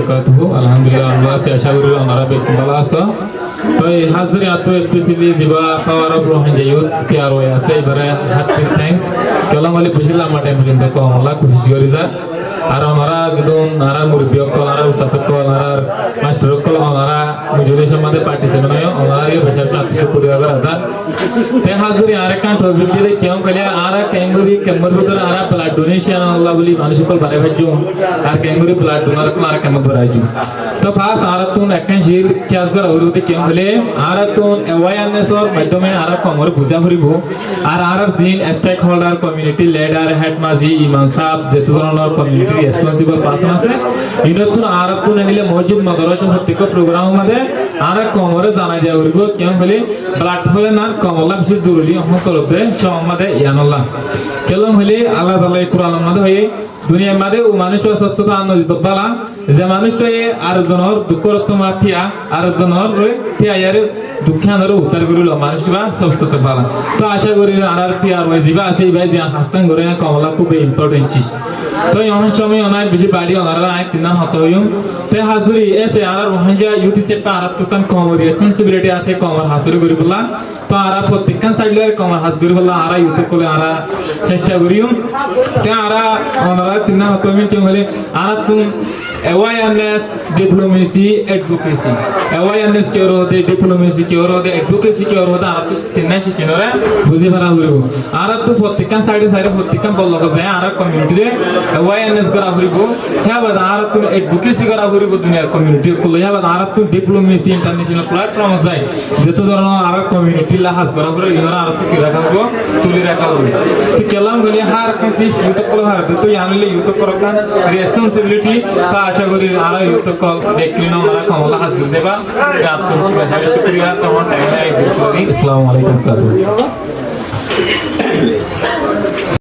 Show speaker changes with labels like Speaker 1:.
Speaker 1: বারাকাতুহু। আলহামদুলিল্লাহ আমরা আছি, আশা করি আপনারা ভালো আছো। তো এই হাজিরে এত স্পেশালি যেবা পাওয়ার অফ রোহিঙ্গা ইউথ পেয়ার হয়ে আছে এবারে হার্টি থ্যাঙ্কস কেলাম বলে বুঝলাম আমার টাইম পর্যন্ত কম আল্লাহ খুশি করি যা আর ওনারা যেদিন ওনারা মুরব্বী কল ওনারা উসাতক কল ওনারা মাস্টার কল ওনারা মুজুরি সম্বন্ধে পার্টিসিপেন্ট হয় ওনারা এই বেশার চাকরি করে রাখা তে হাজিরে আরেকটা টপিক দিয়ে কেউ কলে আর ক্যাঙ্গুরি কেমর ভিতরে আর ব্লাড ডোনেশন আল্লাহ বলি মানুষ কল বারে ভাজু আর ক্যাঙ্গুরি ব্লাড ডোনার কল আর কেমন বারাইজু তো ফাস আরাতুন একখান শির কিয়াস করা হইতে কেউ বলে আরাতুন অ্যাওয়ারনেস এর মাধ্যমে আর কমর বুঝা ফুরিব আর দিন stake holder community leader head মাজি ইমাম সাহেব যেত ধরনের কমিউনিটি রেসপন্সিবল পারসন আছে ইনতুন আরাতুন নিলে মসজিদ মাদ্রাসা প্রত্যেক প্রোগ্রাম মধ্যে আর কমরে জানা যায় হইব কেউ বলে ব্লাড হলে না কমলা বিশেষ জরুরি হতলবে সমাদে ইয়ানাল্লাহ কেলম হলে আল্লাহ তাআলা কুরআন মধ্যে হয়ে দুনিয়ার মধ্যে ও মানুষের সুস্থতা আনন্দিত বালা যে মানুষে আর জনের দুঃখরত্ব মাথিয়া আর জনের থিয়া ইয়ার দুঃখানোর উত্তর করিল মানুষ বা সুস্থতা বালা তো আশা করি আর পিয়ার ভাই যাবা আছে ভাই যে হাস্তান করে কমলা খুব ইম্পর্টেন্ট ছিল তো এমন সময় অনেক বেশি বাড়ি ওনারা তিন হত হইম তো হাজুরি এসে আর রোহিঙ্গা ইউথ হিসেবে আর তুকান কম রেসপন্সিবিলিটি আছে কমর হাসুরি করি বললা তো আর প্রত্যেকখান সাইডে কমর হাস করি বললা আর ইউথ করে আর চেষ্টা করিম তো আর ওনারা তিন হত হইম কেউ হলে আর তুমি awareness diplomacy advocacy awareness ke rode diplomacy ke rode advocacy ke rode ara tinna shinore buji fara huribo ara to prottekan side prottekan bollo ko jay ara community re awareness kara huribo ha bad ara to advocacy kara huribo duniya community ko ya bad ara to diplomacy international platform jay jeto dhorono ara community la has kara hore yora ara to ki rakabo tuli rakabo to kelam goli har kan sis yuto ko har to yanle yuto korokan responsibility ta আশা করি আর ইউতো call দেখলি না আমরা কমলা হাজির দেবা রাত তো শুক্রিয়া তোমার টাইমে আসসালামু আলাইকুম